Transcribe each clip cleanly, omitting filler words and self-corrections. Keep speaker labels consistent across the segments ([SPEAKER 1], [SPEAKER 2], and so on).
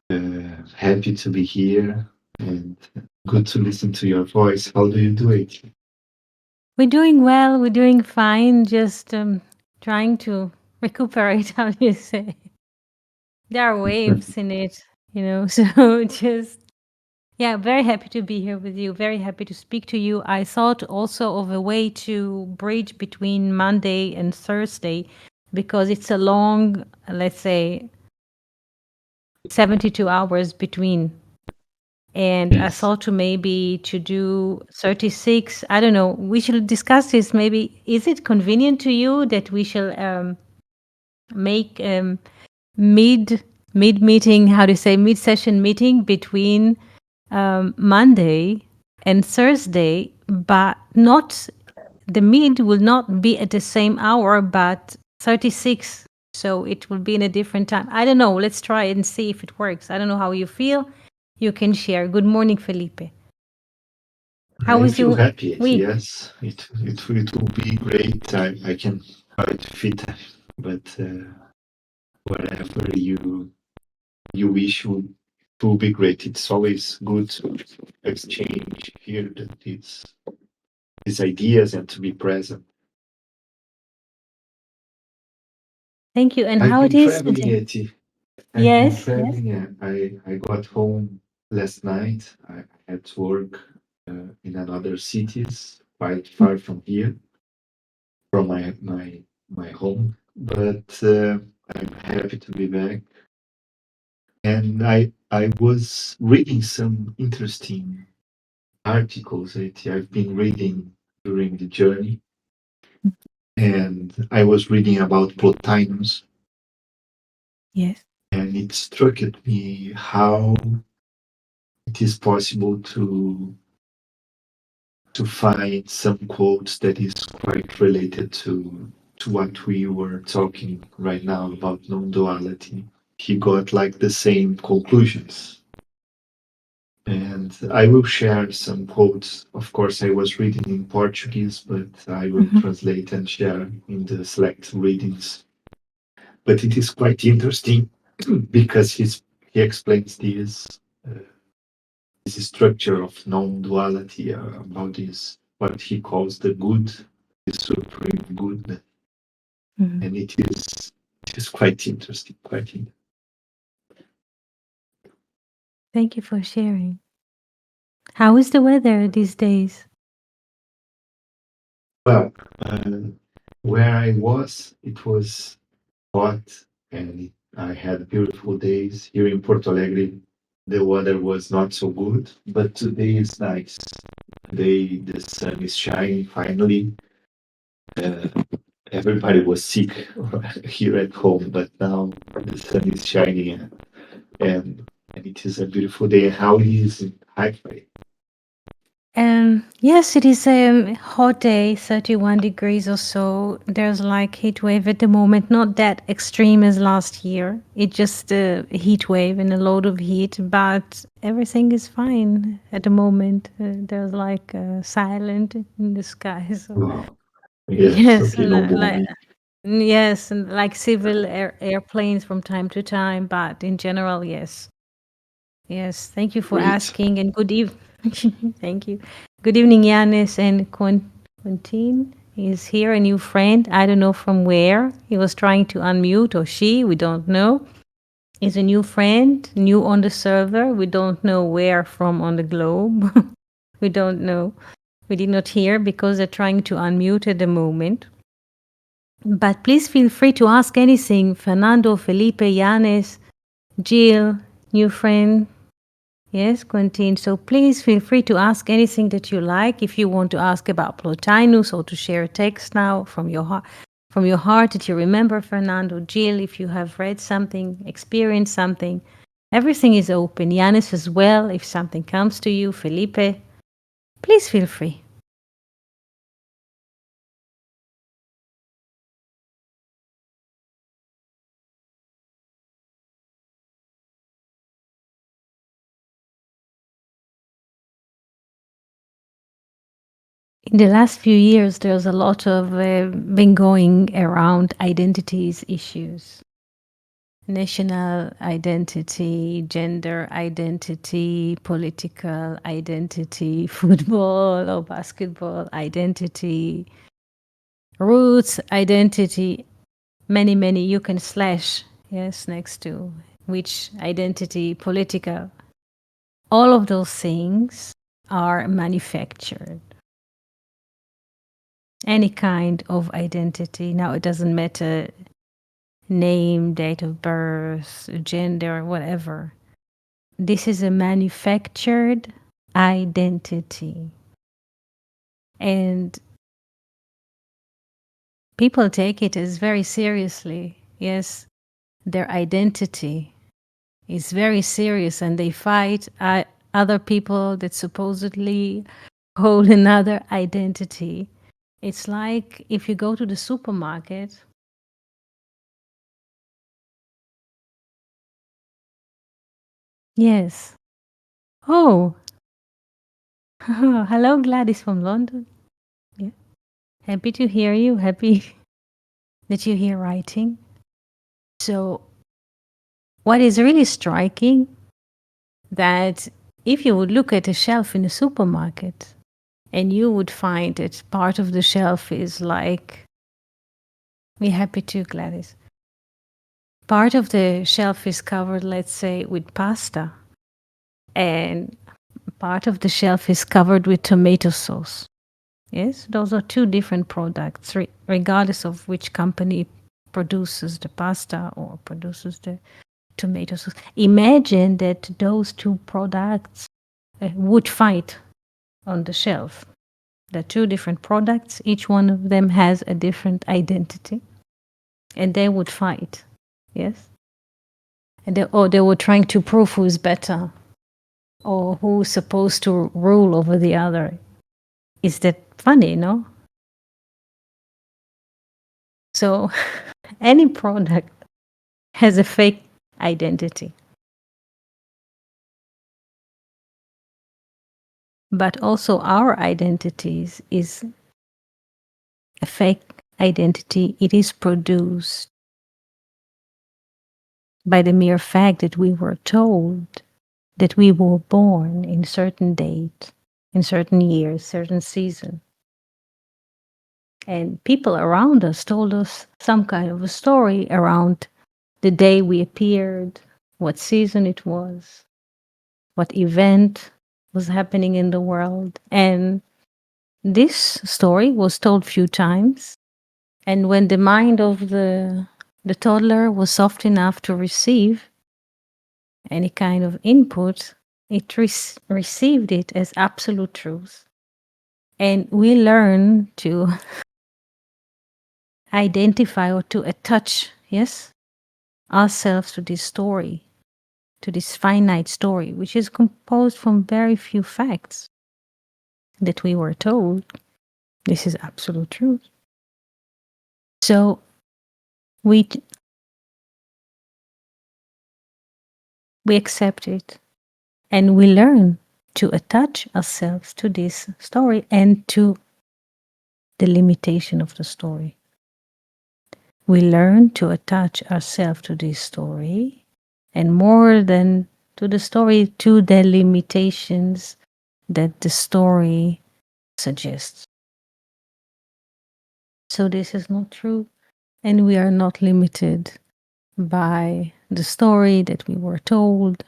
[SPEAKER 1] Happy to be here and good to listen to your voice. How do you do it?
[SPEAKER 2] We're doing well. We're doing fine. Just trying to recuperate. How do you say? There are waves in it, you know. So just yeah, very happy to be here with you. Very happy to speak to you. I thought also of a way to bridge between Monday and Thursday because it's a long, let's say, 72 hours between. And I
[SPEAKER 1] Yes.
[SPEAKER 2] thought to maybe to do 36. I don't know. We should discuss this. Maybe is it convenient to you that we shall make mid mid meeting? How do you say mid session meeting between Monday and Thursday, but not the mid will not be at the same hour, but 36. So it will be in a different time. I don't know. Let's try and see if it works. I don't know how you feel. You can share. Good morning, Felipe. How
[SPEAKER 1] I
[SPEAKER 2] was
[SPEAKER 1] feel
[SPEAKER 2] your
[SPEAKER 1] happy.
[SPEAKER 2] week?
[SPEAKER 1] Yes, it will be great. I can try to fit, but whatever you wish will be great. It's always good to exchange here these ideas and to be present.
[SPEAKER 2] Thank you. And
[SPEAKER 1] I've
[SPEAKER 2] how it
[SPEAKER 1] been
[SPEAKER 2] is
[SPEAKER 1] traveling,
[SPEAKER 2] today?
[SPEAKER 1] Eti. I've been
[SPEAKER 2] Yes, yes.
[SPEAKER 1] traveling. I got home last night. I had to work in another cities quite far from here, from my home. But I'm happy to be back. And I was reading some interesting articles that I've been reading during the journey, and I was reading about Plotinus,
[SPEAKER 2] Yes.
[SPEAKER 1] and it struck at me how it is possible to find some quotes that is quite related to what we were talking right now about non-duality. He got like the same conclusions. And I will share some quotes. Of course, I was reading in Portuguese, but I will
[SPEAKER 2] Mhm.
[SPEAKER 1] translate and share in the select readings. But it is quite interesting because he explains this structure of non-duality about this what he calls the good, the supreme good,
[SPEAKER 2] Mhm.
[SPEAKER 1] and it is quite interesting. Quite interesting.
[SPEAKER 2] Thank you for sharing. How is the weather these days?
[SPEAKER 1] Well, where I was, it was hot, and I had beautiful days here in Porto Alegre. The weather was not so good, but today is nice. Today the sun is shining finally. Uh, Everybody was sick here at home, but now the sun is shining and it is a beautiful day. How is it? Haifa?
[SPEAKER 2] Yes, it is a hot day, 31 degrees or so. There's like heat wave at the moment, not that extreme as last year. It's just a heat wave and a load of heat, but everything is fine at the moment. There's like silent in the sky. So
[SPEAKER 1] Wow. Yes,
[SPEAKER 2] yes,
[SPEAKER 1] okay, no
[SPEAKER 2] like
[SPEAKER 1] bombing.
[SPEAKER 2] yes, and like civil airplanes from time to time, but in general, yes. Yes, thank you for
[SPEAKER 1] Great.
[SPEAKER 2] asking and good evening. Thank you. Good evening, Yanis and Quentin is here, a new friend. I don't know from where. He was trying to unmute or she, we don't know. Is a new friend, new on the server. We don't know where from on the globe. We don't know. We did not hear because they're trying to unmute at the moment. But please feel free to ask anything. Fernando, Felipe, Yanis, Jill, new friend, yes, Quentin. So please feel free to ask anything that you like. If you want to ask about Plotinus or to share a text now from your heart that you remember, Fernando, Jill, if you have read something, experienced something, everything is open. Yanis as well, if something comes to you, Felipe, please feel free. In the last few years, there's a lot of been going around identities issues. national identity, gender identity, political identity, football or basketball identity, roots identity, many, you can slash, yes, next to which identity, political. All of those things are manufactured. Any kind of identity. Now, it doesn't matter name, date of birth, gender, whatever. This is a manufactured identity. And people take it as very seriously. Yes, their identity is very serious, and they fight other people that supposedly hold another identity. It's like if you go to the supermarket. Yes. Oh, hello, Gladys from London. Yeah. Happy to hear you. Happy that you're here writing. So, what is really striking that if you would look at a shelf in a supermarket and you would find that part of the shelf is like, we're happy to, Gladys. Part of the shelf is covered, let's say, with pasta, and part of the shelf is covered with tomato sauce. Yes, those are two different products, regardless of which company produces the pasta or produces the tomato sauce. Imagine that those two products would fight on the shelf. They're two different products. Each one of them has a different identity, and they would fight. Yes, and they were trying to prove who's better or who's supposed to rule over the other. Is that funny? No. So any product has a fake identity. But also our identities is a fake identity. It is produced by the mere fact that we were told that we were born in certain date, in certain years, certain season. And people around us told us some kind of a story around the day we appeared, what season it was, what event was happening in the world. And this story was told few times. And when the mind of the toddler was soft enough to receive any kind of input, it received it as absolute truth. And we learn to identify or to attach, yes, ourselves to this story, to this finite story, which is composed from very few facts that we were told. This is absolute truth. So we accept it, and we learn to attach ourselves to this story and to the limitation of the story. We learn to attach ourselves to this story, and more than to the story, to the limitations that the story suggests. So this is not true, and we are not limited by the story that we were told,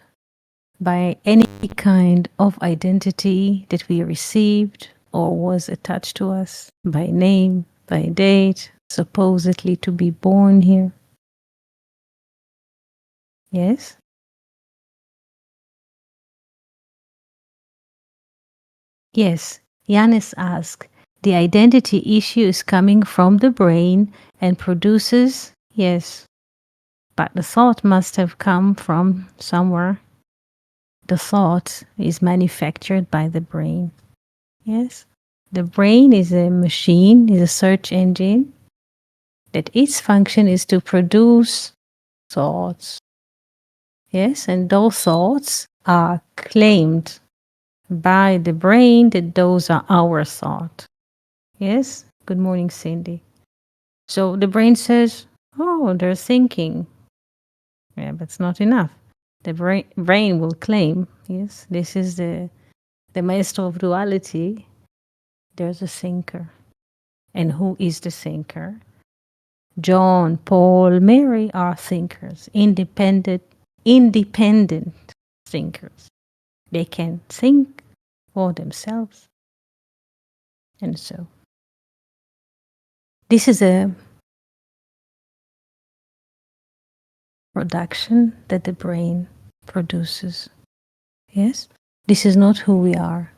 [SPEAKER 2] by any kind of identity that we received or was attached to us, by name, by date, supposedly to be born here. Yes? Yes, Yanis asked, the identity issue is coming from the brain and produces, yes, but the thought must have come from somewhere. The thought is manufactured by the brain. Yes? The brain is a machine, is a search engine, that its function is to produce thoughts. Yes, and those thoughts are claimed by the brain that those are our thoughts. Yes? Good morning, Cindy. So the brain says, oh, they're thinking. Yeah, but it's not enough. The brain will claim, yes, this is the maestro of duality. There's a thinker. And who is the thinker? John, Paul, Mary are thinkers, independent thinkers. They can think for themselves. And so this is a production that the brain produces. Yes? This is not who we are.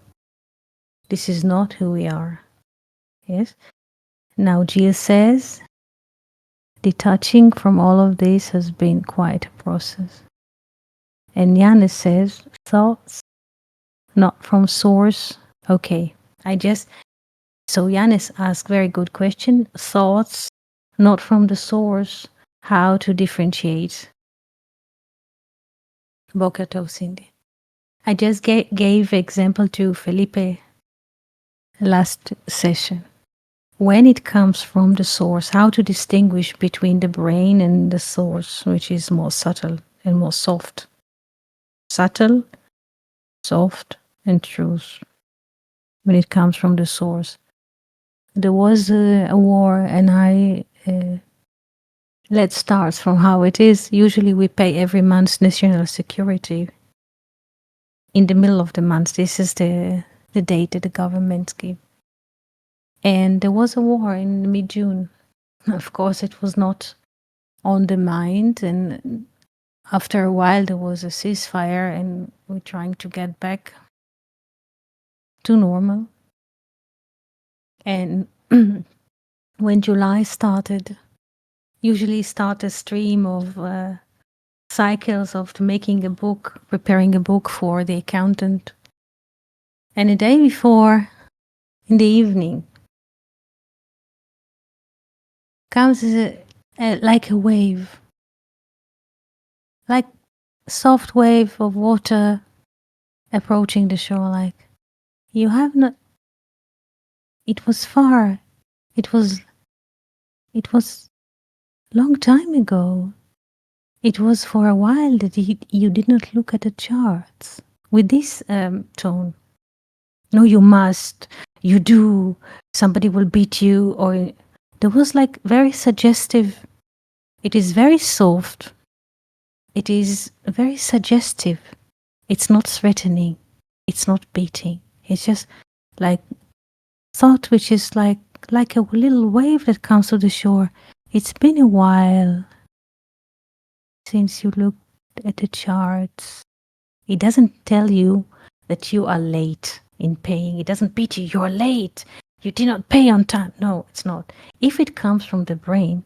[SPEAKER 2] This is not who we are. Yes? Now, Jill says, detaching from all of this has been quite a process. And Yanis says, thoughts not from source. Okay, so Yanis asked very good question. Thoughts not from the source. How to differentiate. Boker Tov, Cindy. I just gave example to Felipe last session. When it comes from the source, how to distinguish between the brain and the source, which is more subtle and more soft. Subtle, soft, and truth. When it comes from the source. There was a war, and let's start from how it is. Usually we pay every month's national security. In the middle of the month, this is the date that the government give. And there was a war in mid-June. Of course, it was not on the mind, and after a while there was a ceasefire, and we're trying to get back to normal. And when July started, usually start a stream of cycles of making a book, preparing a book for the accountant. And the day before, in the evening, comes like a wave, like a soft wave of water approaching the shore. Like, you have not. It was far. It was long time ago. It was for a while that you did not look at the charts with this tone. No, you must. You do. Somebody will beat you. Or there was like very suggestive. It is very soft. It is very suggestive. It's not threatening. It's not beating. It's just like thought, which is like a little wave that comes to the shore. It's been a while since you looked at the charts. It doesn't tell you that you are late in paying. It doesn't beat you. You're late. You did not pay on time. No, it's not. If it comes from the brain,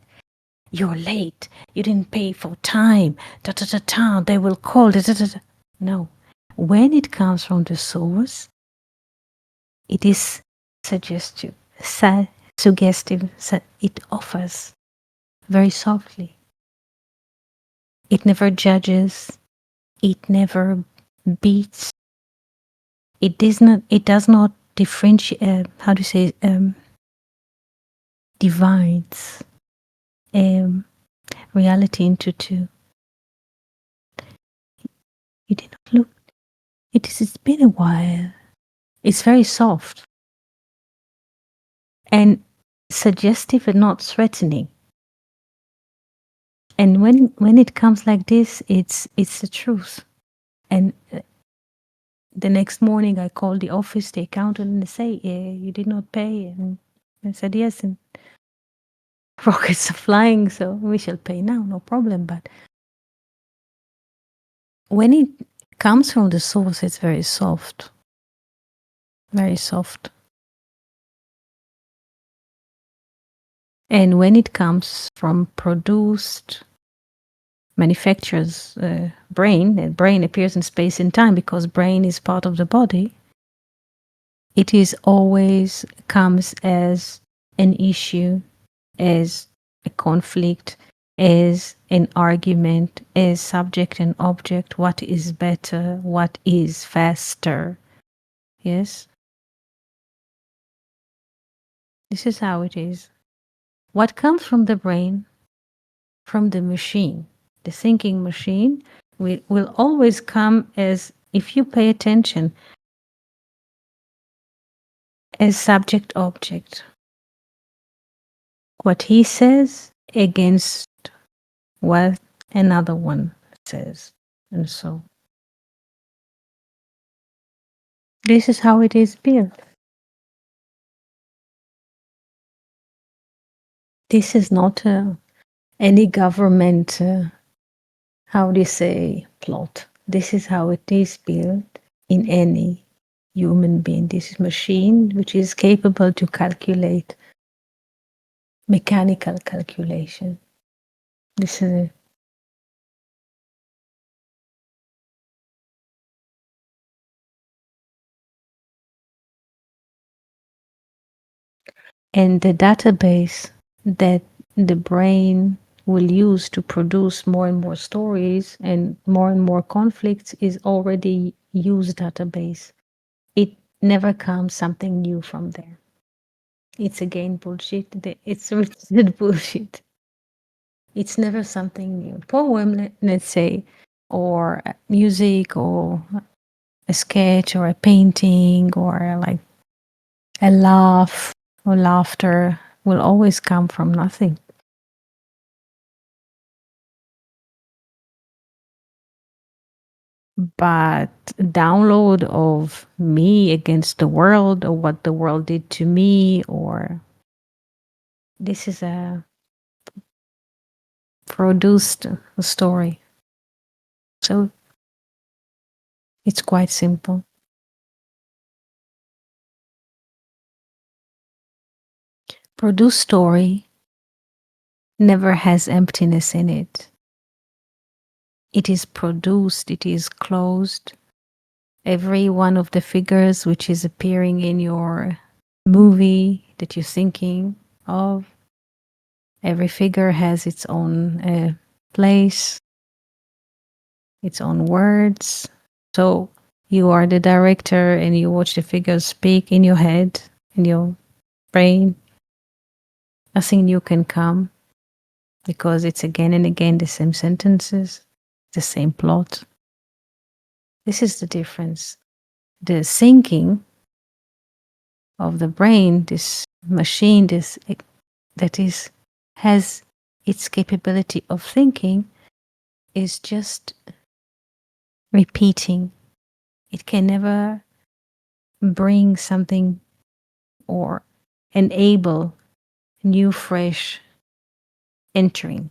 [SPEAKER 2] you're late. You didn't pay for time. Da da da da. They will call. Da, da, da, da. No. When it comes from the source, it is suggestive. Suggestive. It offers very softly. It never judges. It never beats. It does not differentiate. How do you say? Divides reality into two. You did not look. It's been a while. It's very soft and suggestive and not threatening. And when it comes like this, it's the truth. And the next morning, I called the office, the accountant, and they say, "You did not pay." And I said, "Yes." And rockets are flying, so we shall pay now, no problem. But when it comes from the source, it's very soft. Very soft. And when it comes from produced manufacturer's brain, and brain appears in space and time because brain is part of the body, it is always comes as an issue, as a conflict, as an argument, as subject and object. What is better? What is faster? Yes? This is how it is. What comes from the brain, from the machine, the thinking machine, will always come as, if you pay attention, as subject object. What he says against what another one says. And so this is how it is built. This is not any government, how do you say, plot. This is how it is built in any human being. This is machine which is capable to calculate mechanical calculation. This is it. And the database that the brain will use to produce more and more stories and more conflicts is already used database. It never comes something new from there. It's again bullshit. It's repeated bullshit. It's never something new. Poem, let's say, or music, or a sketch, or a painting, or like a laugh or laughter will always come from nothing. But download of me against the world, or what the world did to me, or this is a produced story. So it's quite simple. Produced story never has emptiness in it. It is produced, it is closed. Every one of the figures which is appearing in your movie that you're thinking of, every figure has its own place, its own words. So you are the director and you watch the figures speak in your head, in your brain. Nothing new can come because it's again and again the same sentences, the same plot. This is the difference. The thinking of the brain, this machine, has its capability of thinking, is just repeating. It can never bring something or enable new, fresh entering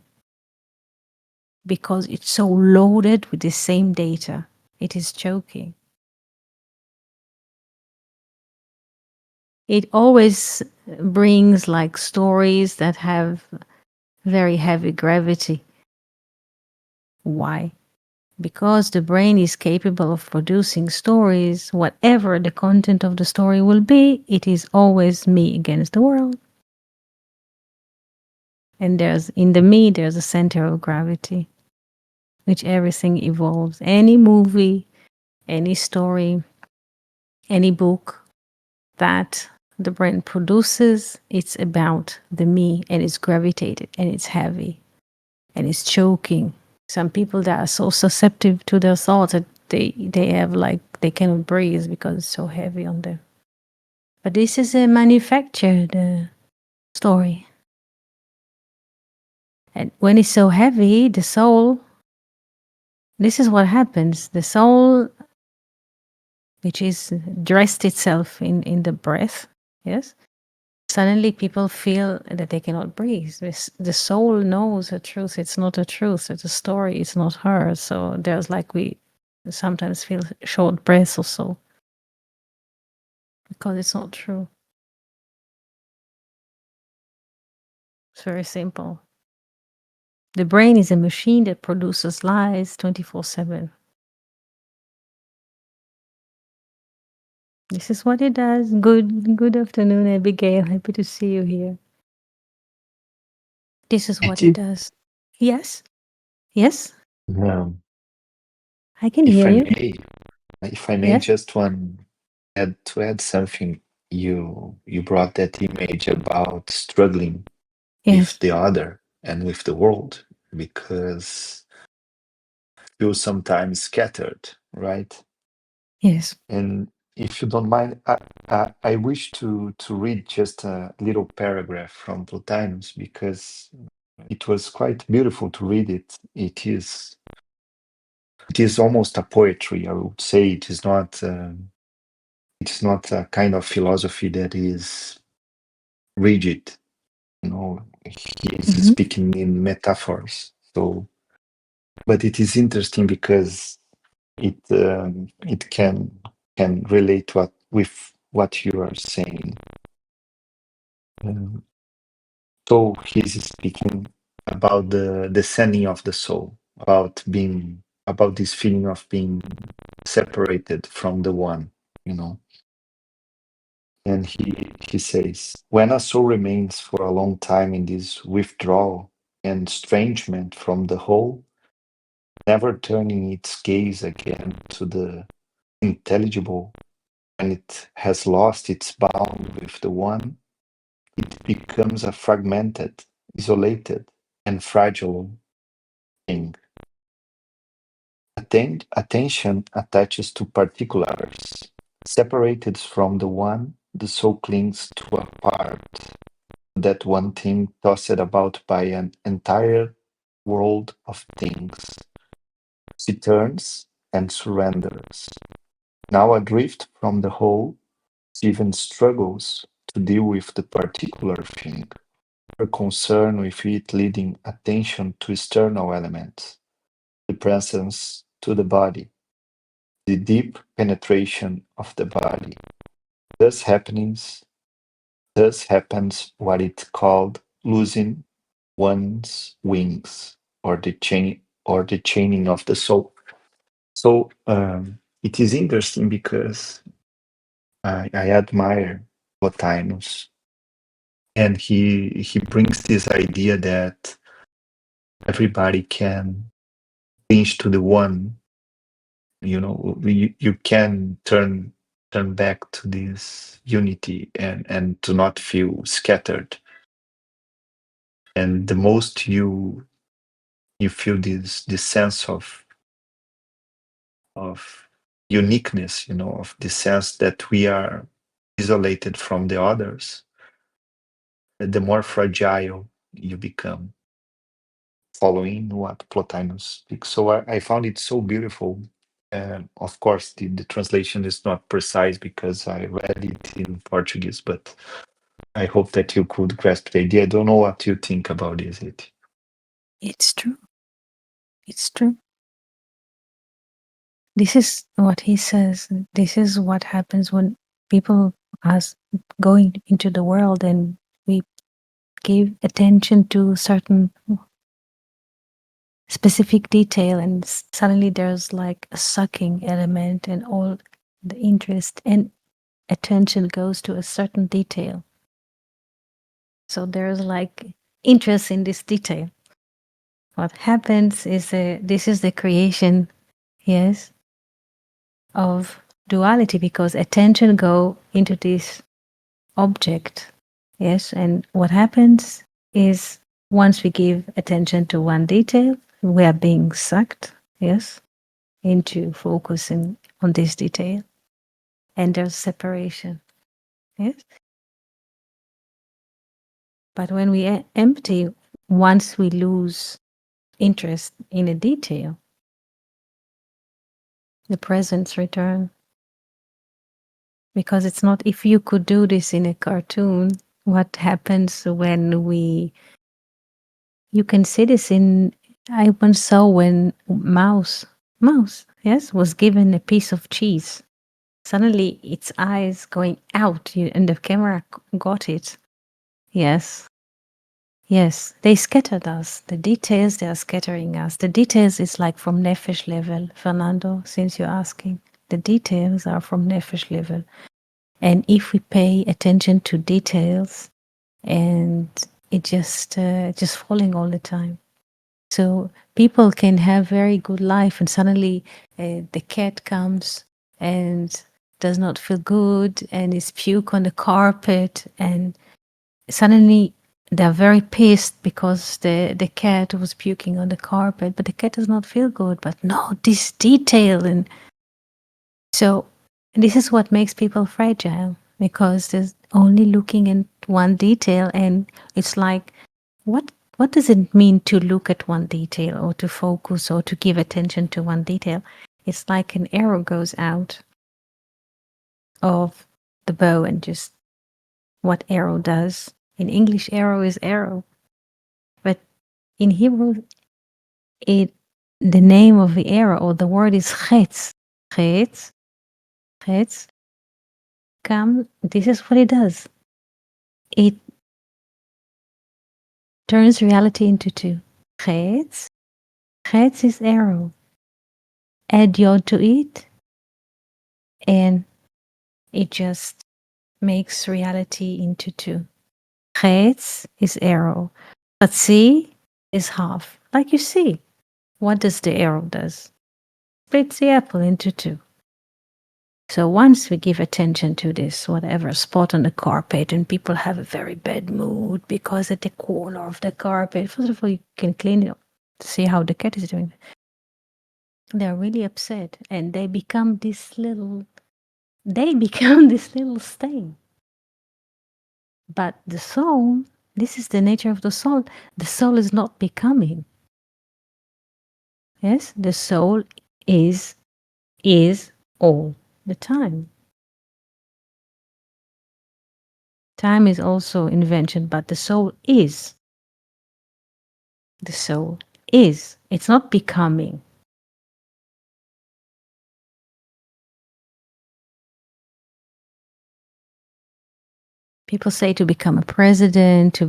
[SPEAKER 2] because it's so loaded with the same data. It is choking. It always brings like stories that have very heavy gravity. Why? Because the brain is capable of producing stories, whatever the content of the story will be, it is always me against the world. And in the me, there's a center of gravity, which everything evolves. Any movie, any story, any book that the brain produces, it's about the me, and it's gravitated, and it's heavy, and it's choking. Some people that are so susceptible to their thoughts that they have like they cannot breathe because it's so heavy on them. But this is a manufactured story. And when it's so heavy, the soul, this is what happens. The soul, which is dressed itself in the breath, yes, suddenly people feel that they cannot breathe. The soul knows the truth. It's not a truth. It's a story. It's not her. So there's like we sometimes feel short breaths or so because it's not true. It's very simple. The brain is a machine that produces lies 24/7. This is what it does. Good afternoon, Abigail. Happy to see you here. This is what it does. Yes? Yes? I can hear you.
[SPEAKER 3] If I may,
[SPEAKER 2] Yes?
[SPEAKER 3] just to add something, you brought that image about struggling
[SPEAKER 2] Yes.
[SPEAKER 3] with the other and with the world, because feel sometimes scattered, right?
[SPEAKER 2] Yes.
[SPEAKER 3] And if you don't mind, I wish to read just a little paragraph from Plotinus because it was quite beautiful to read it. It is almost a poetry, I would say. It is not a kind of philosophy that is rigid. You know, he is
[SPEAKER 2] Mhm.
[SPEAKER 3] speaking in metaphors. So, but it is interesting because it can relate with what you are saying. Um, so he's speaking about the descending of the soul, about this feeling of being separated from the one, you know. And he says, when a soul remains for a long time in this withdrawal and estrangement from the whole, never turning its gaze again to the intelligible, when it has lost its bound with the one, it becomes a fragmented, isolated, and fragile thing. Attention attaches to particulars. Separated from the one, the soul clings to a part, that one thing tossed about by an entire world of things. She turns and surrenders. Now adrift from the whole, she even struggles to deal with the particular thing, her concern with it leading attention to external elements, the presence to the body, the deep penetration of the body. Thus happens what it called losing one's wings, or the chaining of the soul. So it is interesting because I admire Plotinus, and he brings this idea that everybody can clinch to the one. You know, you can turn back to this unity and to not feel scattered. And the most you feel this sense of uniqueness, you know, of the sense that we are isolated from the others, the more fragile you become, following what Plotinus speaks. So I found it so beautiful. And of course, the translation is not precise because I read it in Portuguese, but I hope that you could grasp the idea. I don't know what you think about this.
[SPEAKER 2] It's true. It's true. This is what he says. This is what happens when people are going into the world and we give attention to certain specific detail, and suddenly there's like a sucking element, and all the interest and attention goes to a certain detail. So there's like interest in this detail. What happens is this is the creation, yes, of duality, because attention go into this object, yes, and what happens is once we give attention to one detail, we are being sucked, yes, into focusing on this detail, and there's separation, yes. But when we empty, once we lose interest in a detail, the presence return. Because it's not, if you could do this in a cartoon, what happens when you can see this in, I once saw when mouse, yes, was given a piece of cheese. Suddenly its eyes going out, and the camera got it. Yes. Yes, they scattered us. The details, they are scattering us. The details is like from Nefesh level, Fernando, since you're asking. The details are from Nefesh level. And if we pay attention to details, and it just falling all the time. So people can have very good life, and suddenly the cat comes and does not feel good, and is puke on the carpet, and suddenly they're very pissed because the cat was puking on the carpet, but the cat does not feel good. But no, this detail. And so this is what makes people fragile, because there's only looking at one detail. And it's like, what does it mean to look at one detail, or to focus, or to give attention to one detail? It's like an arrow goes out of the bow, and just what arrow does. In English, arrow is arrow. But in Hebrew, the name of the arrow, or the word, is chetz. Chetz. Chetz. This is what it does. It turns reality into two. Chetz. Chetz is arrow. Add yod to it, and it just makes reality into two. Chetz is arrow. Chatzi is half. Like you see, what does the arrow does? Splits the apple into two. So once we give attention to this, whatever spot on the carpet, and people have a very bad mood because at the corner of the carpet, first of all, you can clean it up to see how the cat is doing. They're really upset, and they become this little stain. But the soul, this is the nature of the soul. The soul is not becoming. Yes, the soul is all the time. Time is also invention, but the soul is. The soul is. It's not becoming. People say to become a president, to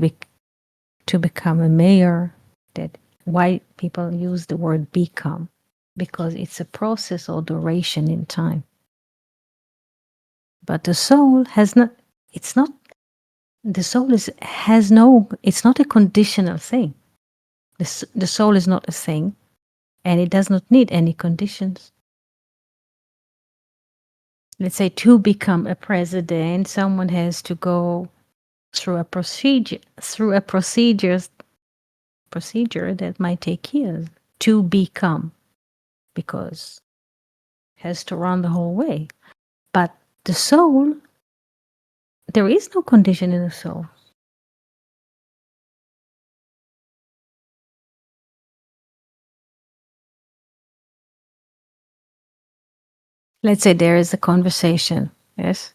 [SPEAKER 2] become a mayor. That why people use the word become, because it's a process or duration in time. But the soul has not. It's not. The soul has no. It's not a conditional thing. The soul is not a thing, and it does not need any conditions. Let's say to become a president, someone has to go through a procedure that might take years to become, because it has to run the whole way. But the soul, there is no condition in the soul. Let's say there is a conversation, yes?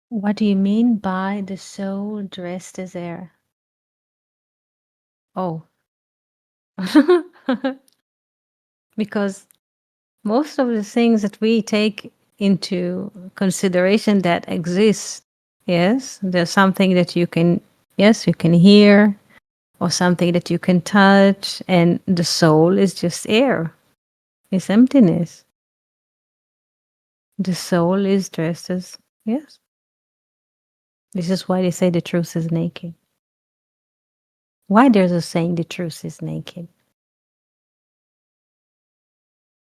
[SPEAKER 2] What do you mean by the soul dressed as air? Oh. Because most of the things that we take into consideration that exist, yes, there's something that you can hear, or something that you can touch, and the soul is just air. It's emptiness. The soul is dressed as, yes. This is why they say the truth is naked. Why there's a saying the truth is naked?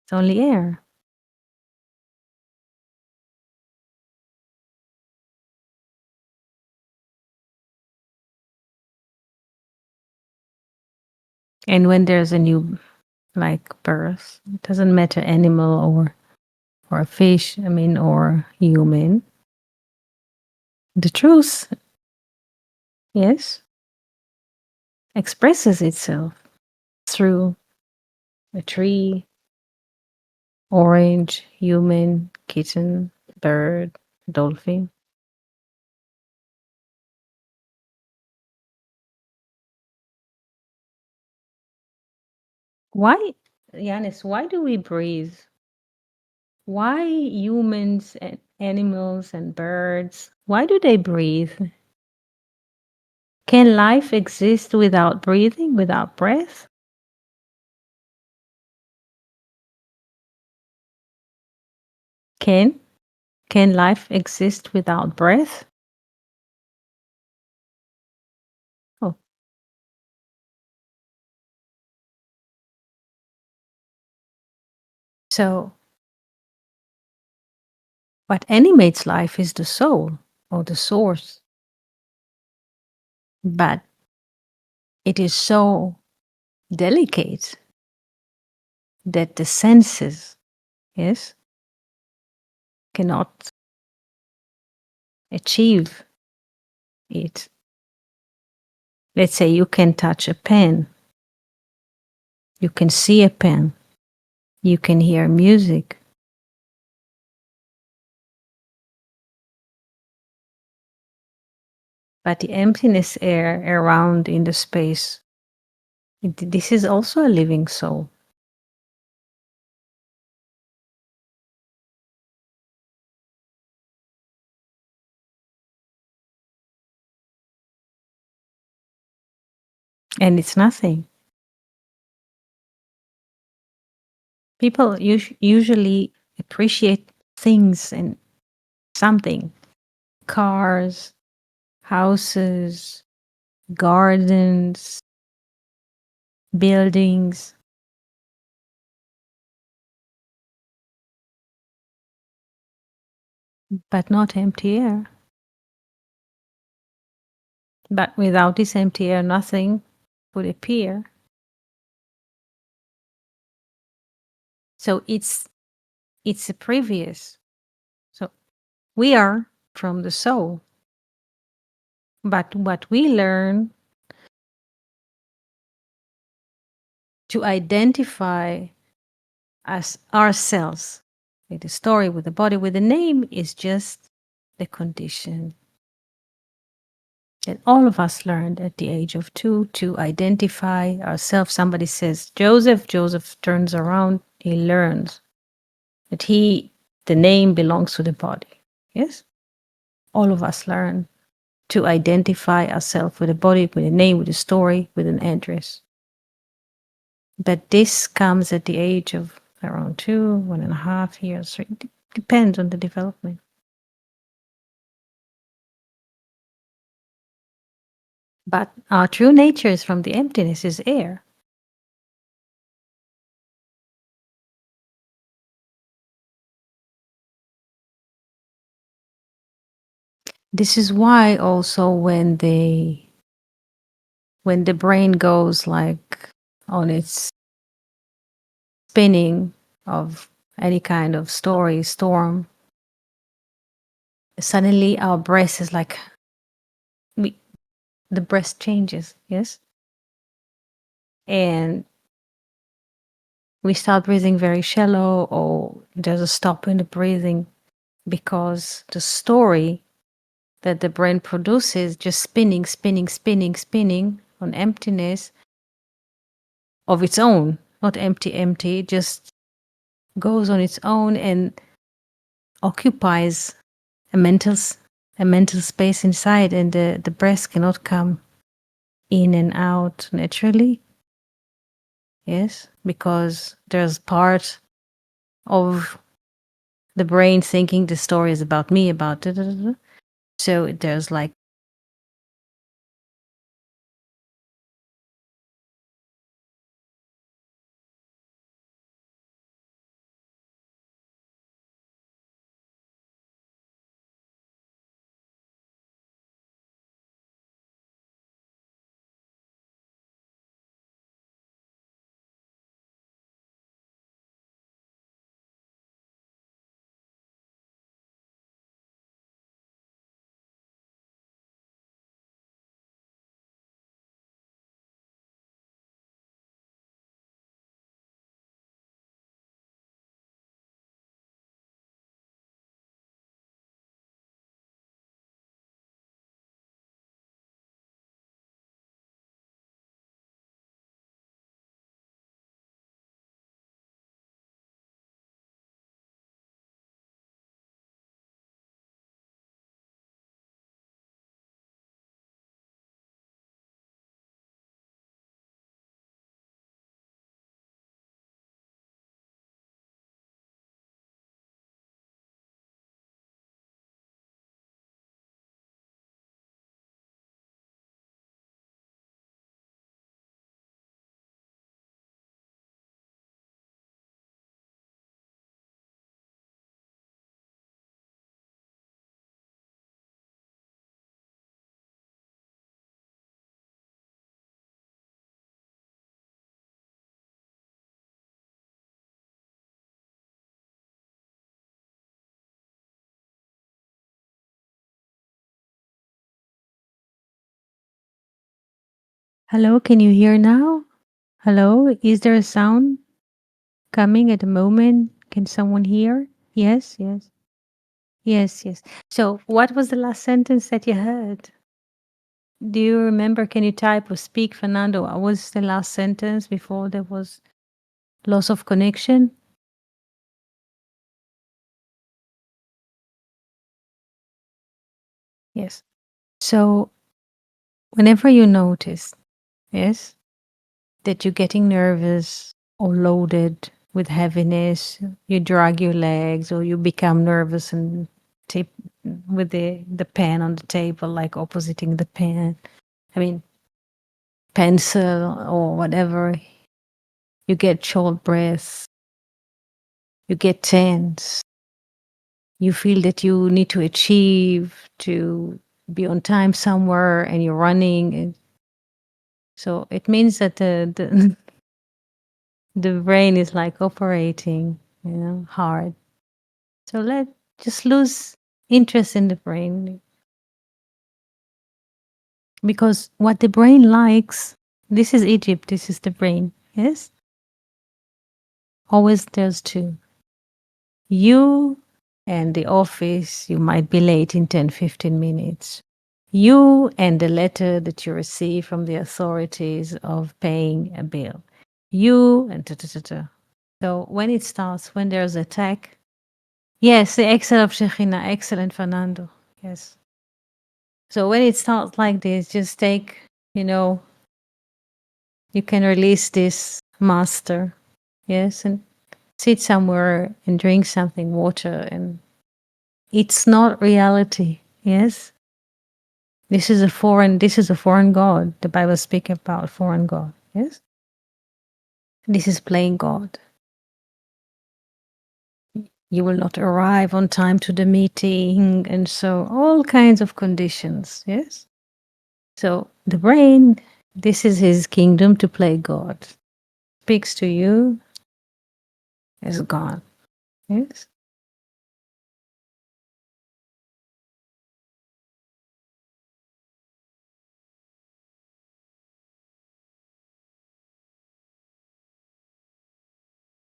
[SPEAKER 2] It's only air. And when there's a new, like, birth, it doesn't matter animal or a fish, or human. The truth, yes, expresses itself through a tree, orange, human, kitten, bird, dolphin. Why, Yanis, why do we breathe? Why humans and animals and birds, why do they breathe? Can life exist without breathing, without breath? Can life exist without breath? Oh. So what animates life is the soul, or the source. But it is so delicate that the senses, yes, cannot achieve it. Let's say you can touch a pen, you can see a pen, you can hear music. But the emptiness air around in the space, this is also a living soul. And it's nothing. People usually appreciate things and something: cars, houses, gardens, buildings. But not empty air. But without this empty air, nothing would appear. So it's a previous. So we are from the soul. But what we learn to identify as ourselves with the story, with the body, with the name is just the condition that all of us learned at the age of 2 to identify ourselves. Somebody says Joseph, Joseph turns around, he learns that the name belongs to the body. Yes? All of us learn to identify ourselves with the body, with a name, with a story, with an address. But this comes at the age of around 2, 1.5 years. It depends on the development. But our true nature is from the emptiness, is air. This is why also when the brain goes like on its spinning of any kind of story, storm, suddenly our breath is like, the breath changes, yes? And we start breathing very shallow, or there's a stop in the breathing because the story that the brain produces just spinning, spinning, spinning, spinning on emptiness of its own, not empty, just goes on its own and occupies a mental space inside, and the breath cannot come in and out naturally. Yes, because there's part of the brain thinking the story is about me, about da, da, da, da. So there's like Hello, can you hear now? Hello, is there a sound coming at the moment? Can someone hear? Yes, yes. Yes, yes. So, what was the last sentence that you heard? Do you remember? Can you type or speak, Fernando? What was the last sentence before there was loss of connection? Yes. So, whenever you notice, yes, that you're getting nervous or loaded with heaviness, you drag your legs or you become nervous and tip with the pen on the table, like oppositing the pen. I mean, pencil or whatever. You get short breaths. You get tense. You feel that you need to achieve to be on time somewhere and you're running. So it means that the the brain is like operating, hard. So just lose interest in the brain, because what the brain likes, this is Egypt, this is the brain, yes? Always there's two. You and the office, you might be late in 10, 15 minutes. You and the letter that you receive from the authorities of paying a bill. You and ta. So when it starts, when there's attack, yes, the Excel of Shekhinah, excellent, Fernando. Yes. So when it starts like this, just take, you can release this master, yes, and sit somewhere and drink something, water, and it's not reality, yes. This is a foreign God. The Bible speaks about foreign God, yes. This is playing God. You will not arrive on time to the meeting, and so all kinds of conditions, yes. So the brain, this is his kingdom to play God. Speaks to you as God. Yes.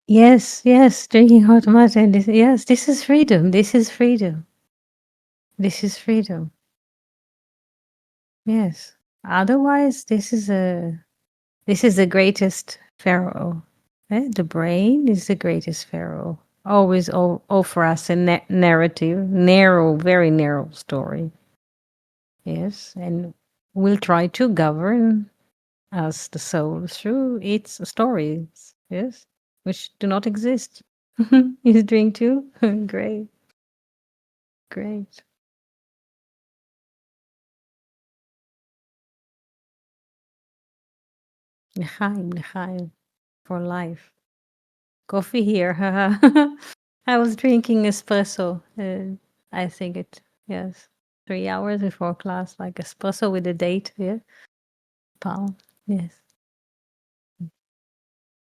[SPEAKER 2] Yes, yes, drinking hot water. Yes, this is freedom. This is freedom. This is freedom. Yes. Otherwise, this is the greatest pharaoh. The brain is the greatest pharaoh. Always offer us a narrative, narrow, very narrow story. Yes, and will try to govern us, the soul, through its stories. Yes, which do not exist. You drink too? Great, great. L'chaim, l'chaim, for life. Coffee here. I was drinking espresso. I think yes, 3 hours before class, like espresso with a date. Yeah, palm. Yes.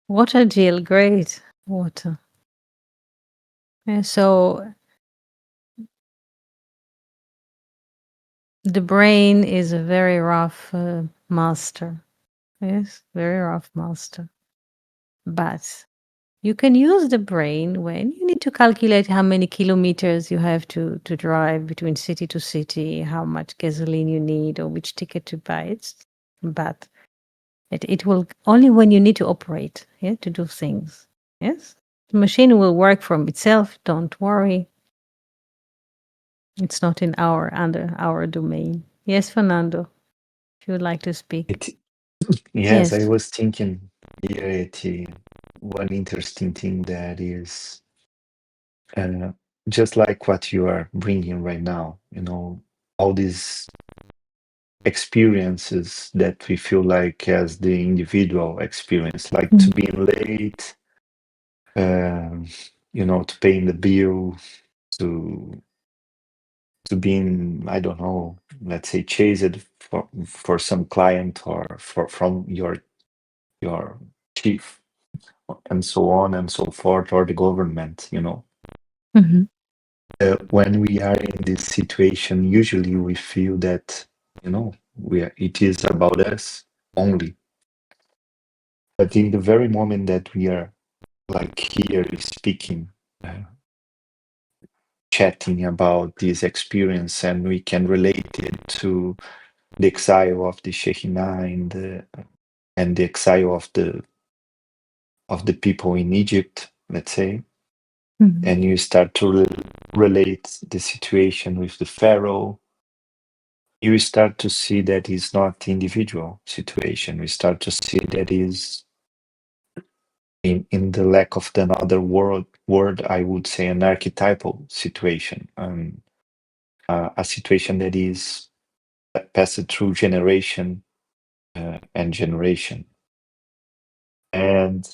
[SPEAKER 2] Water, Jill. Great water. Yeah, so the brain is a very rough master. Yes, very rough master. But you can use the brain when you need to calculate how many kilometers you have to drive between city to city, how much gasoline you need, or which ticket to buy. But it will only when you need to operate, to do things. Yes, the machine will work from itself. Don't worry. It's not under our domain. Yes, Fernando, if you would like to speak.
[SPEAKER 3] Yes, I
[SPEAKER 2] Yes.
[SPEAKER 3] was thinking here one interesting thing that is just like what you are bringing right now, all these experiences that we feel like as the individual experience, like to being late, to paying the bill, to being, I don't know, let's say chased for some client or from your chief and so on and so forth, or the government.
[SPEAKER 2] Mhm.
[SPEAKER 3] When we are in this situation, usually we feel that it is about us, only. But in the very moment that we are like here speaking, chatting about this experience, and we can relate it to the exile of the Shekhinah and the exile of the people in Egypt, let's say,
[SPEAKER 2] Mhm.
[SPEAKER 3] and you start to relate the situation with the Pharaoh, you start to see that it's not individual situation. We start to see that is in the lack of another word, I would say an archetypal situation, a situation that is passed through generation and generation. And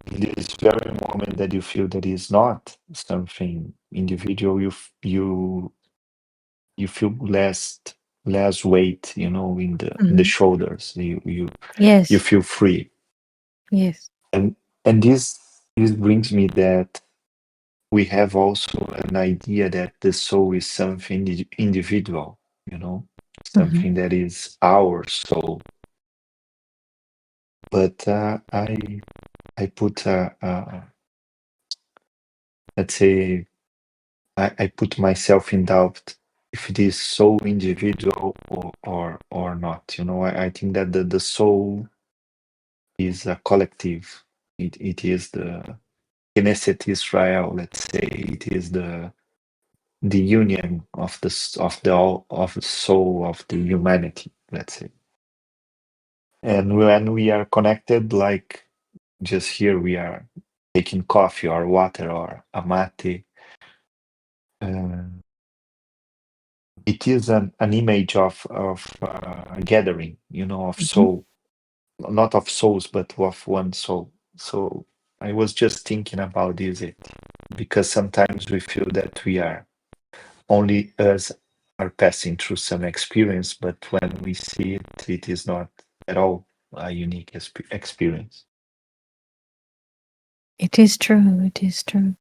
[SPEAKER 3] in this very moment that you feel that is not something individual, you feel less weight, in the
[SPEAKER 2] Mhm.
[SPEAKER 3] shoulders. You
[SPEAKER 2] Yes.
[SPEAKER 3] feel free.
[SPEAKER 2] Yes.
[SPEAKER 3] And this brings me that we have also an idea that the soul is something individual,
[SPEAKER 2] Mhm.
[SPEAKER 3] something that is our soul. But I put let's say I put myself in doubt if it is so individual or not. I think that the soul is a collective. It is the Knesset Israel, let's say. It is the union of of the soul of the humanity, let's say. And when we are connected, like just here, we are taking coffee or water or a mate. Uh, it is an image of a gathering, of
[SPEAKER 2] Mhm.
[SPEAKER 3] soul, not of souls, but of one soul. So I was just thinking about this, because sometimes we feel that we are only us are passing through some experience, but when we see it, it is not at all a unique experience.
[SPEAKER 2] It is true. It is true.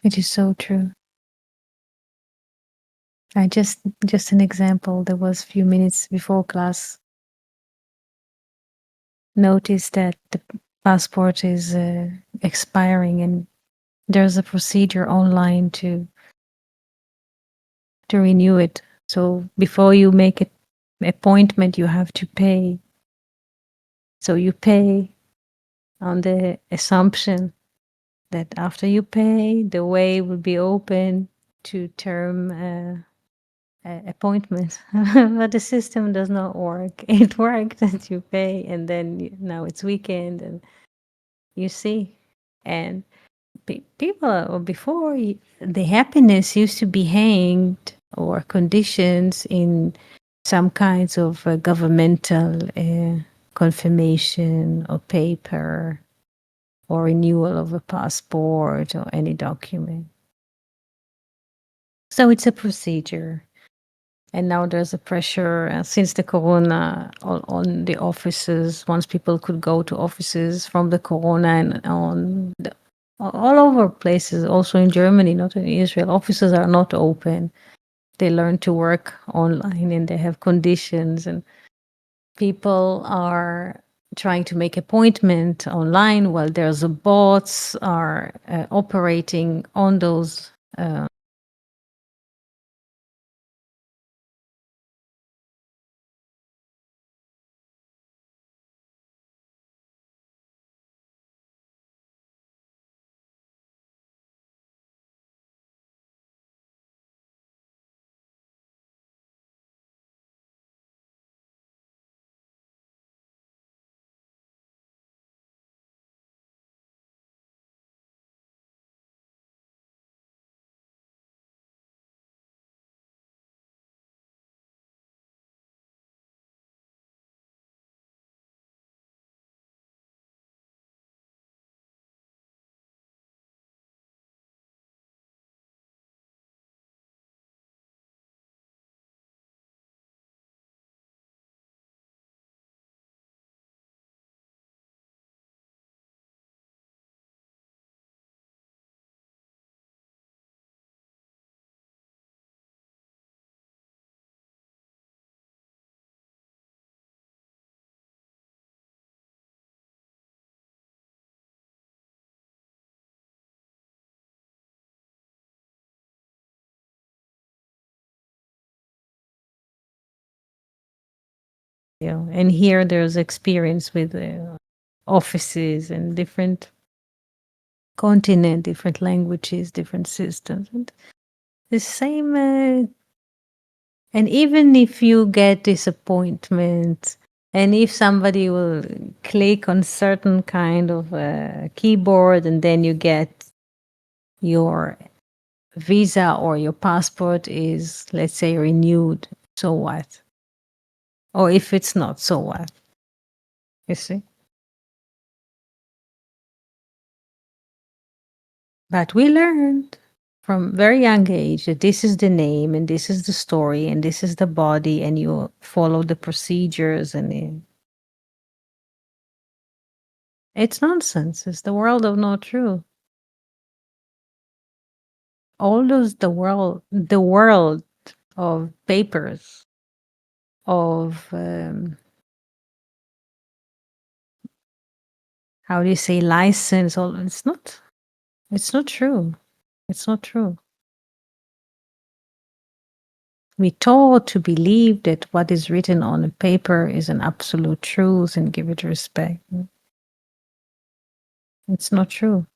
[SPEAKER 2] It is so true. I just an example. There was a few minutes before class. Noticed that the passport is expiring, and there's a procedure online to renew it. So before you make an appointment, you have to pay. So you pay on the assumption that after you pay, the way will be open to term appointment. But the system does not work. It worked that you pay, and then now it's weekend, and you see. And people before, the happiness used to be hanged or conditions in some kinds of governmental confirmation or paper or renewal of a passport or any document. So it's a procedure. And now there's a pressure since the corona on the offices. Once people could go to offices from the corona and all over places, also in Germany, not in Israel, offices are not open. They learn to work online, and they have conditions, and people are trying to make appointment online while there's a bots are operating on those And here there's experience with offices and different continent, different languages, different systems, and the same. And even if you get disappointment, and if somebody will click on certain kind of keyboard, and then you get your visa or your passport is, let's say, renewed, so what? Or if it's not, so what? You see? But we learned from very young age that this is the name and this is the story and this is the body, and you follow the procedures, and it's nonsense. It's the world of no truth. All those the world of papers, of how do you say, license, all it's not true. It's not true. We taught to believe that what is written on a paper is an absolute truth and give it respect. It's not true.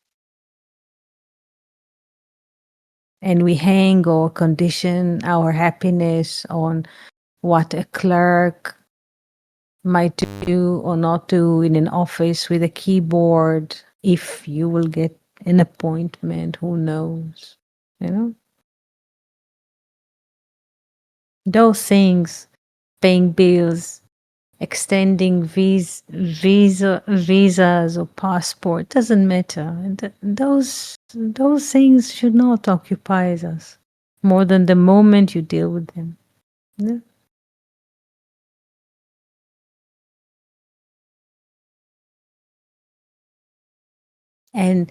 [SPEAKER 2] And we hang or condition our happiness on what a clerk might do or not do in an office with a keyboard. If you will get an appointment, who knows? You know? Those things, paying bills, extending visas or passport, doesn't matter. And those things should not occupy us more than the moment you deal with them. Yeah. And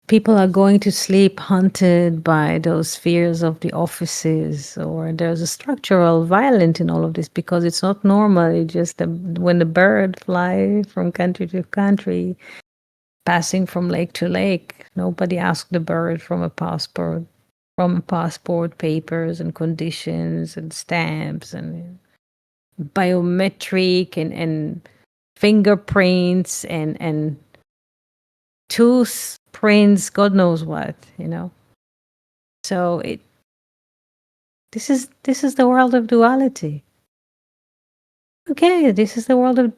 [SPEAKER 2] people are going to sleep haunted by those fears of the offices, or there's a structural violence in all of this because it's not normal. It's just when the bird fly from country to country, passing from lake to lake, nobody asked the bird from a passport, papers and conditions and stamps and biometric and fingerprints and tooth prints, God knows what, So this is the world of duality. Okay, this is the world of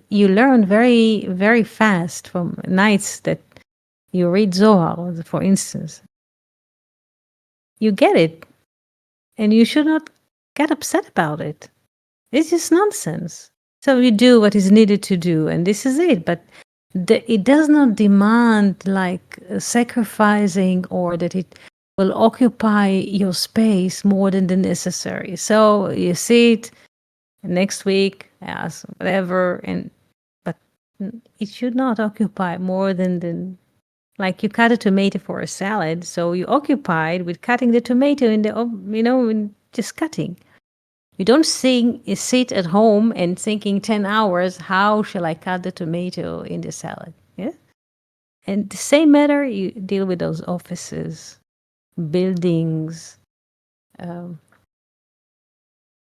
[SPEAKER 2] you learn very, very fast from nights that you read Zohar, for instance. You get it, and you should not get upset about it. It's just nonsense. So you do what is needed to do, and this is it. But it does not demand like sacrificing, or that it will occupy your space more than the necessary. So you see it next week, as whatever, but it should not occupy more than like you cut a tomato for a salad, so you occupied with cutting the tomato in the in just cutting. You don't sit at home and thinking 10 hours, how shall I cut the tomato in the salad? Yeah. And the same matter, you deal with those offices, buildings,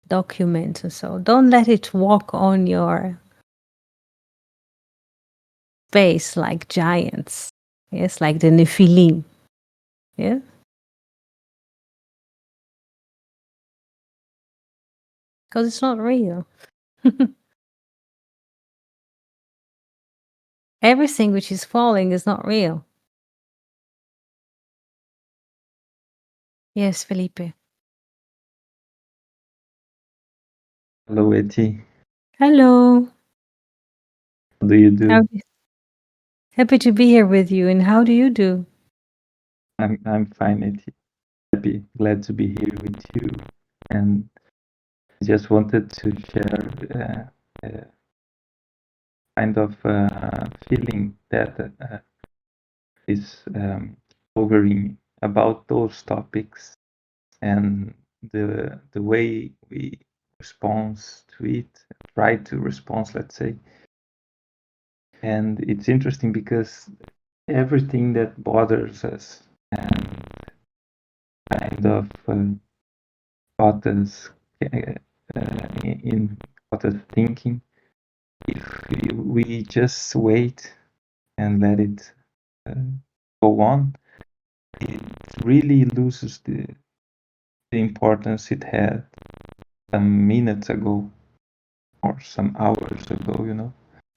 [SPEAKER 2] documents, and so don't let it walk on your face like giants. Yes, like the Nephilim. Yeah. Because it's not real. Everything which is falling is not real. Yes, Felipe.
[SPEAKER 3] Hello, Etty.
[SPEAKER 2] Hello.
[SPEAKER 3] How do you do?
[SPEAKER 2] Happy to be here with you. And how do you do?
[SPEAKER 3] I'm fine, Etty. Happy, glad to be here with you. And I just wanted to share kind of feeling that is hovering about those topics and the way we respond to it, try to respond, let's say. And it's interesting because everything that bothers us and kind of caught us in
[SPEAKER 4] got us thinking. If we just wait and let it go on, it really loses the importance it had some minutes ago or some hours ago, you know.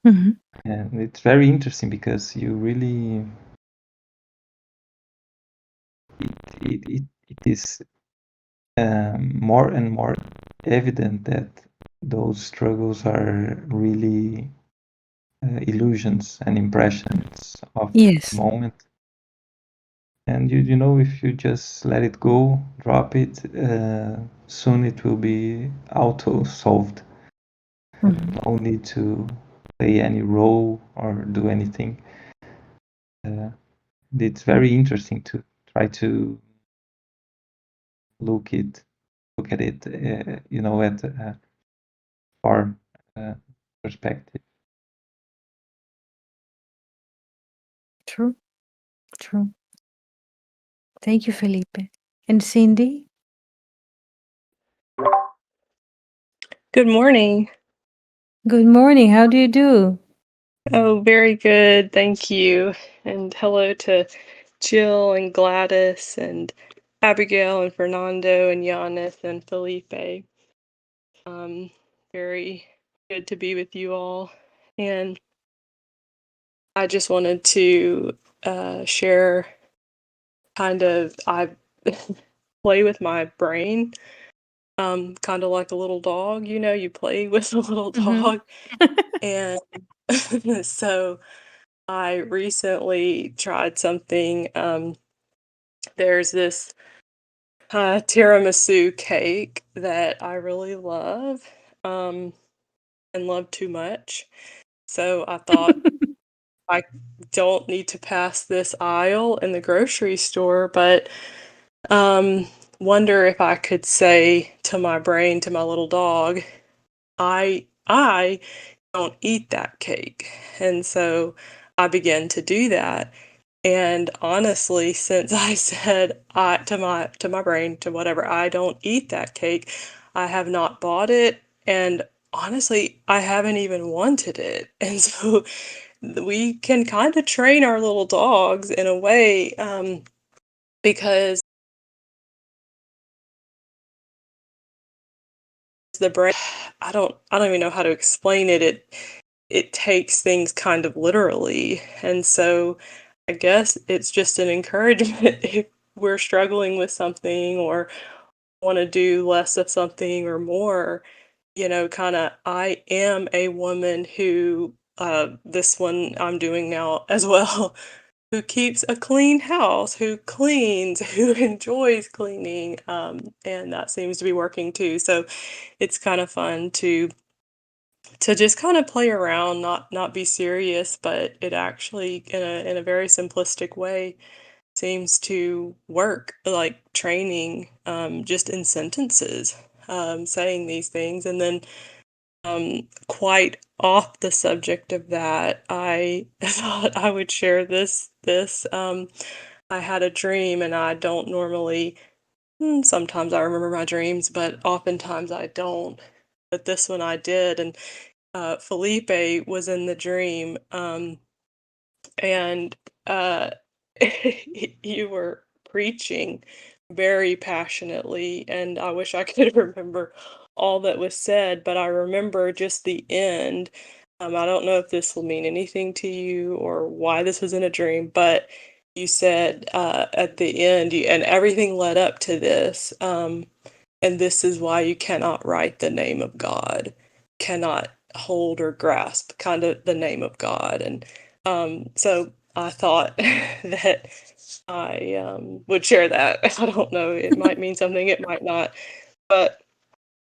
[SPEAKER 2] Mhm.
[SPEAKER 4] And it's very interesting because you really it is more and more evident that those struggles are really illusions and impressions of
[SPEAKER 2] Yes.
[SPEAKER 4] the moment. And you know, if you just let it go, drop it, soon it will be auto solved.
[SPEAKER 2] Mhm.
[SPEAKER 4] No need to play any role or do anything. It's very interesting to try to look at it, you know, at a far perspective.
[SPEAKER 2] True. True. Thank you, Felipe. And Cindy?
[SPEAKER 5] Good morning.
[SPEAKER 2] Good morning. How do you do?
[SPEAKER 5] Oh, very good. Thank you. And hello to Jill and Gladys and Abigail and Fernando and Giannis and Felipe. Very good to be with you all. And I just wanted to share I play with my brain, kind of like a little dog, you know, you play with a little
[SPEAKER 2] Mhm.
[SPEAKER 5] dog. And so I recently tried something. There's this tiramisu cake that I really love, and love too much. So I thought I don't need to pass this aisle in the grocery store, but wonder if I could say to my brain, to my little dog, I don't eat that cake. And so I began to do that. And honestly, since I said to my brain, to whatever, I don't eat that cake, I have not bought it. And honestly, I haven't even wanted it. And so we can kind of train our little dogs in a way, because the brain, I don't even know how to explain it. It takes things kind of literally. And so I guess it's just an encouragement if we're struggling with something or want to do less of something or more, you know, kind of, I am a woman who, this one I'm doing now as well, who keeps a clean house, who cleans, who enjoys cleaning. And that seems to be working too. So it's kind of fun to just kind of play around, not be serious, but it actually in a very simplistic way seems to work, like training, just in sentences, saying these things. And then quite off the subject of that, I thought I would share this. I had a dream, and I don't normally, sometimes I remember my dreams, but oftentimes I don't. But this one I did, and Felipe was in the dream, and uh, you were preaching very passionately, and I wish I could remember all that was said, but I remember just the end. I don't know if this will mean anything to you or why this was in a dream, but you said at the end, and everything led up to this. And this is why you cannot write the name of God, cannot hold or grasp kind of the name of God. And so I thought that I would share that. I don't know, it might mean something, it might not, but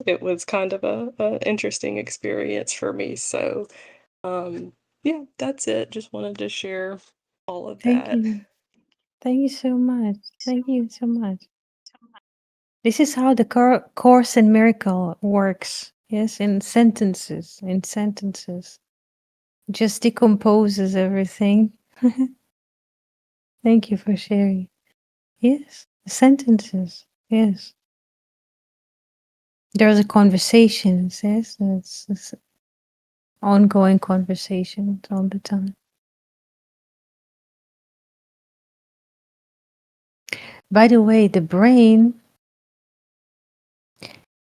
[SPEAKER 5] it was kind of a interesting experience for me. So yeah, that's it. Just wanted to share all of
[SPEAKER 2] Thank
[SPEAKER 5] that.
[SPEAKER 2] you. Thank you so much. Thank you so much. This is how the Course in Miracle works. Yes, in sentences. In sentences. Just decomposes everything. Thank you for sharing. Yes, sentences. Yes. There's a conversation, it says. It's ongoing conversation all the time. By the way, the brain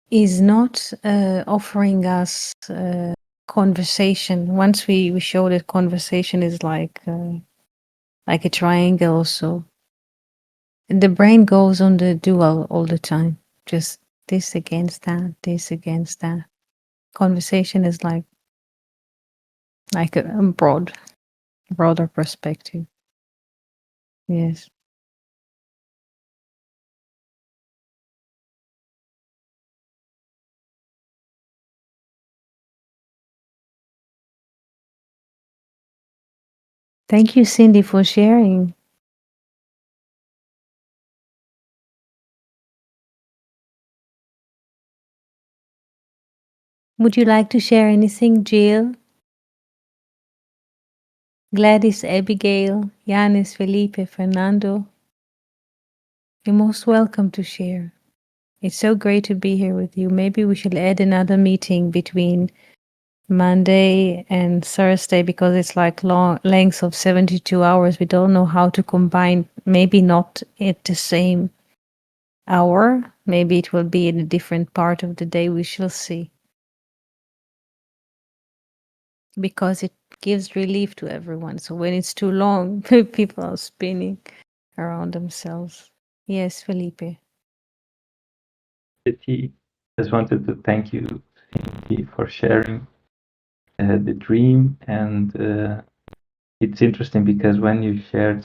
[SPEAKER 2] is not offering us conversation. Once we show that conversation is like a triangle, so the brain goes on the dual all the time. Just this against that, this against that. Conversation is like a broader perspective. Yes. Thank you, Cindy, for sharing. Would you like to share anything, Jill? Gladys, Abigail, Yanis, Felipe, Fernando? You're most welcome to share. It's so great to be here with you. Maybe we should add another meeting between Monday and Thursday because it's like long lengths of 72 hours. We don't know how to combine, maybe not at the same hour. Maybe it will be in a different part of the day. We shall see. Because it gives relief to everyone. So when it's too long, people are spinning around themselves. Yes, Felipe.
[SPEAKER 4] Cindy, just wanted to thank you, Cindy, for sharing the dream. And it's interesting because when you shared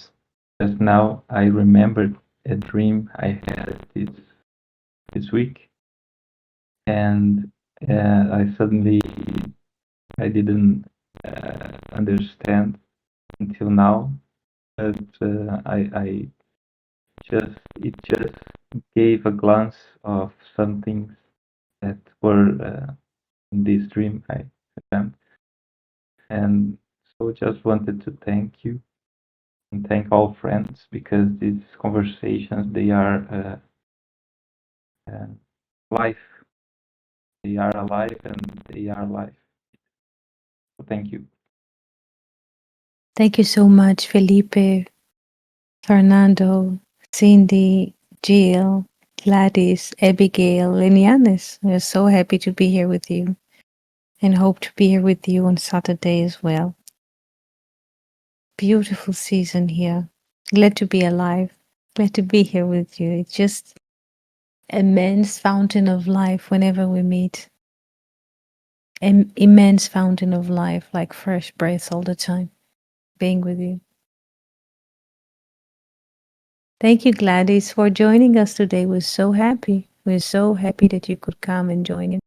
[SPEAKER 4] just now, I remembered a dream I had this week, and I didn't understand until now, but I it just gave a glance of some things that were in this dream I dreamt, and so just wanted to thank you and thank all friends because these conversations they are life. They are alive and they are life. So thank you.
[SPEAKER 2] Thank you so much, Felipe, Fernando, Cindy, Jill, Gladys, Abigail, and Yanis. We're so happy to be here with you and hope to be here with you on Saturday as well. Beautiful season here. Glad to be alive. Glad to be here with you. It's just immense fountain of life whenever we meet. An immense fountain of life, like fresh breath all the time, being with you. Thank you, Gladys, for joining us today. We're so happy. We're so happy that you could come and join in.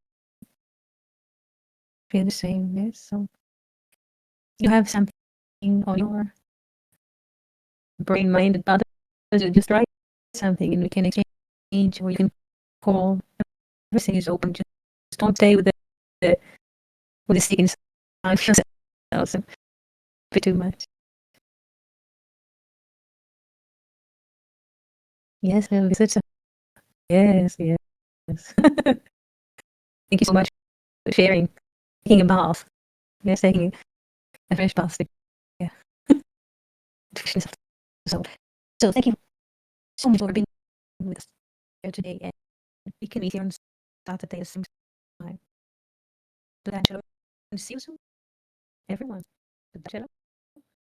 [SPEAKER 2] Feel the same, yes. So you have something on your brain, mind, and others, you just write something and we can exchange, or you can call. Everything is open. Just don't stay with the stick inside yourself. Bit too much. Yes, we'll visit. Yes, yes. Thank you so much for sharing. Taking a bath. Yes, taking a fresh bath. Yeah. So thank you so much for being with us here today. And we can meet here on Saturday at the same time. Good night, and see you soon, everyone. Good night,